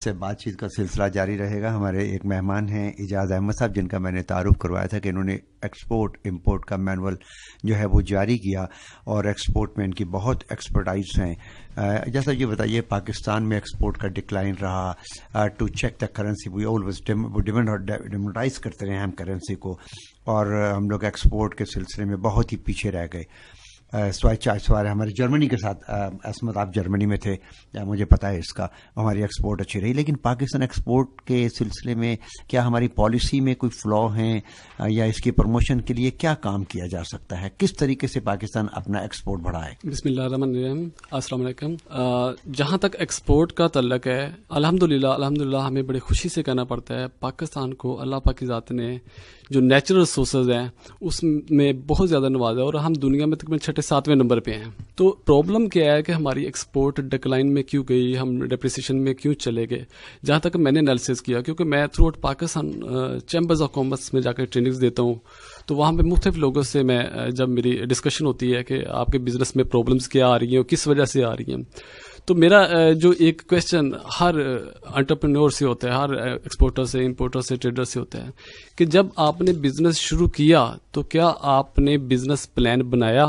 سے بات چیت کا سلسلہ جاری رہے گا. ہمارے ایک مہمان ہیں اعجاز احمد صاحب، جن کا میں نے تعارف کروایا تھا کہ انہوں نے ایکسپورٹ امپورٹ کا مینول جو ہے وہ جاری کیا اور ایکسپورٹ میں ان کی بہت ایکسپرٹائز ہیں. جیسا یہ بتائیے، پاکستان میں ایکسپورٹ کا ڈکلائن رہا. To check the currency we always demonetise کرتے رہے ہم کرنسی کو، اور ہم لوگ ایکسپورٹ کے سلسلے میں بہت ہی پیچھے رہ گئے. سوائے ہمارے جرمنی کے ساتھ. عصمت، آپ جرمنی میں تھے، مجھے پتا ہے اس کا. ہماری ایکسپورٹ اچھی رہی، لیکن پاکستان ایکسپورٹ کے سلسلے میں کیا ہماری پالیسی میں کوئی فلو ہیں، یا اس کی پروموشن کے لیے کیا کام کیا جا سکتا ہے؟ کس طریقے سے پاکستان اپنا ایکسپورٹ بڑھائے؟ بسم اللہ الرحمن الرحیم. السلام علیکم. جہاں تک ایکسپورٹ کا تعلق ہے، الحمدللہ ہمیں بڑی خوشی سے کہنا پڑتا ہے پاکستان کو اللہ پاک کی ذات نے جو نیچرل ریسورسز ہیں اس میں بہت زیادہ نوازا، اور ہم دنیا میں تقریباً 6-7ویں نمبر پہ ہیں. تو پرابلم کیا ہے کہ ہماری ایکسپورٹ ڈکلائن میں کیوں گئی، ہم ڈپریسیشن میں کیوں چلے گئے؟ جہاں تک میں نے انالیسس کیا، کیونکہ میں through out Pakistan chambers of commerce میں جا کے ٹریننگز دیتا ہوں، تو وہاں پہ مختلف لوگوں سے میں جب میری ڈسکشن ہوتی ہے کہ آپ کے بزنس میں پرابلمس کیا آ رہی ہیں اور کس وجہ سے آ رہی ہیں، تو میرا جو ایک کویشچن ہر انٹرپرینور سے ہوتا ہے، ہر ایکسپورٹر سے، امپورٹر سے، ٹریڈر سے ہوتا ہے کہ جب آپ نے بزنس شروع کیا تو کیا آپ نے بزنس پلان بنایا؟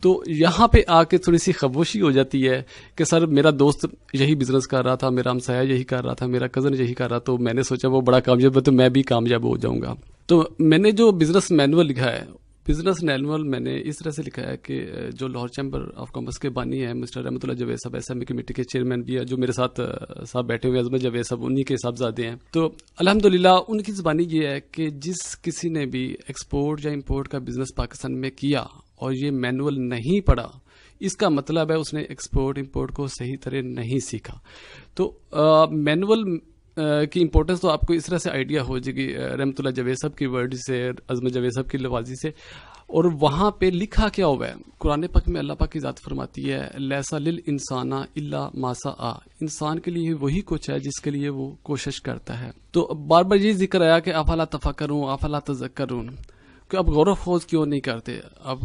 تو یہاں پہ آ کے تھوڑی سی خاموشی ہو جاتی ہے کہ سر میرا دوست یہی بزنس کر رہا تھا، میرا ہمسایہ یہی کر رہا تھا، میرا کزن یہی کر رہا، تو میں نے سوچا وہ بڑا کامیاب ہے تو میں بھی کامیاب ہو جاؤں گا. تو میں نے جو بزنس مینول لکھا ہے، بزنس مینول میں نے اس طرح سے لکھا ہے کہ جو لاہور چیمبر آف کامرس کے بانی ہیں مسٹر رحمۃ اللہ جاوید صاحب، ایس ایم ای کمیٹی کے چیئرمین بھی ہے، جو میرے ساتھ صاحب بیٹھے ہوئے عظمت جاوید صاحب، انہی کے صاحبزادے ہیں. تو الحمدللہ ان کی زبانی یہ ہے کہ جس کسی نے بھی ایکسپورٹ یا امپورٹ کا بزنس پاکستان میں کیا اور یہ مینول نہیں پڑھا، اس کا مطلب ہے اس نے ایکسپورٹ امپورٹ کو صحیح طرح نہیں سیکھا. تو مینول کی امپورٹنس تو آپ کو اس طرح سے آئیڈیا ہو جائے گی رحمۃ اللہ جاوید صاحب کی ورڈ سے، عظمت جاوید صاحب کی لوازی سے. اور وہاں پہ لکھا کیا ہوا ہے؟ قرآن پاک میں اللہ پاک کی ذات فرماتی ہے لیسا للانسان الا ما سعی، انسان کے لیے وہی کچھ ہے جس کے لیے وہ کوشش کرتا ہے. تو بار بار یہ ذکر آیا کہ افلا تفکرون افلا تذکرون، کہ اب غور و خوض کیوں نہیں کرتے؟ اب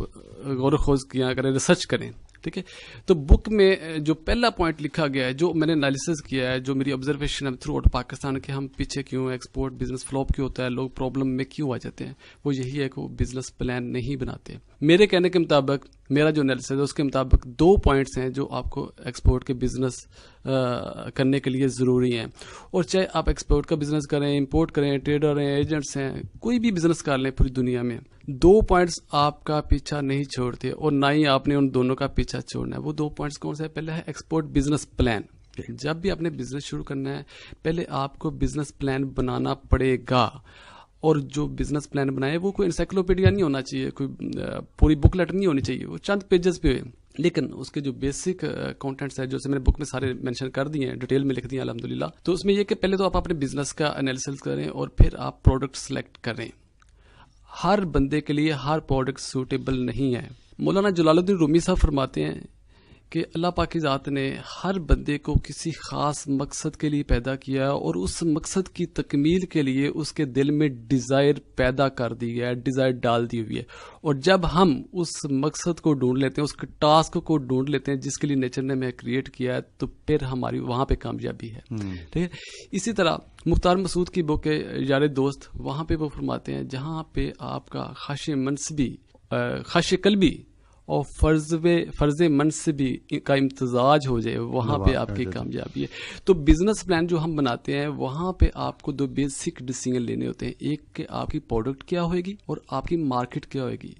غور و خوض کیا کریں، ریسرچ کریں. ٹھیک ہے، تو بک میں جو پہلا پوائنٹ لکھا گیا ہے، جو میں نے انالیسس کیا ہے، جو میری آبزرویشن ہے تھرو آؤٹ پاکستان کے ہم پیچھے کیوں، ایکسپورٹ بزنس فلوپ کیوں ہوتا ہے، لوگ پرابلم میں کیوں آ جاتے ہیں، وہ یہی ہے کہ وہ بزنس پلان نہیں بناتے. میرے کہنے کے مطابق، میرا جو انالیسس ہے اس کے مطابق 2 پوائنٹس ہیں جو آپ کو ایکسپورٹ کے بزنس کرنے کے لیے ضروری ہیں. اور چاہے آپ ایکسپورٹ کا بزنس کریں، امپورٹ کریں، ٹریڈر ہیں، ایجنٹس ہیں، کوئی بھی بزنس کر لیں پوری دنیا میں، 2 پوائنٹس آپ کا پیچھا نہیں چھوڑتے، اور نہ ہی آپ نے ان دونوں کا پیچھا چھوڑنا ہے. وہ 2 پوائنٹس کون سے ہیں؟ پہلے ہے ایکسپورٹ بزنس پلان. جب بھی آپ نے بزنس شروع کرنا ہے، پہلے آپ کو بزنس پلان بنانا پڑے گا. اور جو بزنس پلان بنائے وہ کوئی انسائکلوپیڈیا نہیں ہونا چاہیے، کوئی پوری بک لیٹ نہیں ہونی چاہیے، وہ چند پیجز پہ ہوئے، لیکن اس کے جو بیسک کانٹینٹس ہیں جو میں نے بک میں سارے مینشن کر دیے ہیں، ڈیٹیل میں لکھ دیے ہیں الحمدللہ. تو اس میں یہ کہ پہلے تو آپ اپنے بزنس کا انالیسس کریں اور پھر آپ پروڈکٹ سلیکٹ کریں. ہر بندے کے لیے ہر پروڈکٹ سوٹیبل نہیں ہے. مولانا جلال الدین رومی صاحب فرماتے ہیں کہ اللہ پاک کی ذات نے ہر بندے کو کسی خاص مقصد کے لیے پیدا کیا، اور اس مقصد کی تکمیل کے لیے اس کے دل میں ڈیزائر پیدا کر دی ہے، ڈیزائر ڈال دی ہوئی ہے. اور جب ہم اس مقصد کو ڈھونڈ لیتے ہیں، اس کے ٹاسک کو ڈھونڈ لیتے ہیں جس کے لیے نیچر نے ہمیں کریٹ کیا ہے، تو پھر ہماری وہاں پہ کامیابی ہے. ٹھیک ہے، اسی طرح مختار مسعود کی بک ہے یار دوست، وہاں پہ وہ فرماتے ہیں جہاں پہ آپ کا خواہش منصبی، خواہش قلبی اور فرض منصبی کا امتزاج ہو جائے، وہاں پہ آپ کی کامیابی ہے. تو بزنس پلان جو ہم بناتے ہیں، وہاں پہ آپ کو 2 بیسک ڈیسیژن لینے ہوتے ہیں. ایک کہ آپ کی پروڈکٹ کیا ہوئے گی اور آپ کی مارکیٹ کیا ہوئے گی.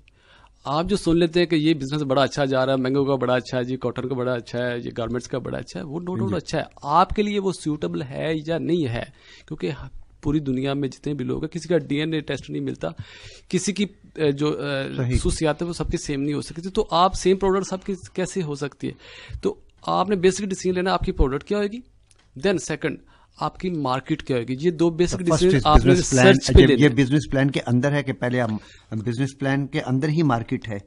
آپ جو سن لیتے ہیں کہ یہ بزنس بڑا اچھا جا رہا ہے، مینگو کا بڑا اچھا ہے جی، کاٹن کا بڑا اچھا ہے، یہ گارمنٹس کا بڑا اچھا ہے، وہ نو ڈاؤٹ اچھا ہے. آپ کے لیے وہ سیوٹیبل ہے یا نہیں ہے؟ کیونکہ پوری دنیا میں جتنے بھی لوگ ہیں، کسی کا ڈی این اے ٹیسٹ نہیں ملتا، کسی کی جو خصوصیات ہے وہ سب کی سیم نہیں ہو سکتی. تو آپ سیم پروڈکٹ سب کی کیسے ہو سکتی ہے؟ تو آپ نے بیسک ڈیسیژن لینا، آپ کی پروڈکٹ کیا ہوئے گی، دین سیکنڈ آپ کی مارکیٹ کیا ہوگی. یہ 2 بیسک ڈیسیژن آپ نے ریسرچ پہ لینا. یہ بزنس پلان کے اندر ہے کہ پہلے بزنس پلان کے اندر ہی مارکیٹ ہے.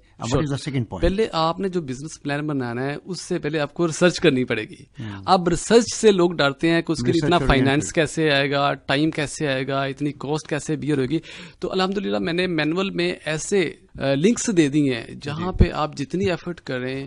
پہلے آپ نے جو بزنس پلان بنانا ہے اس سے پہلے آپ کو ریسرچ کرنی پڑے گی. اب ریسرچ سے لوگ ڈرتے ہیں کہ اس کے لیے اتنا فائنانس کیسے آئے گا، ٹائم کیسے آئے گا، اتنی کاسٹ کیسے بیئر ہوگی. تو الحمدللہ میں نے مینول میں ایسے لنکس دے دی ہیں جہاں پہ آپ جتنی ایفرٹ کریں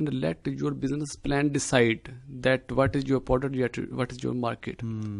and let your business plan decide that what is your product, what is your market,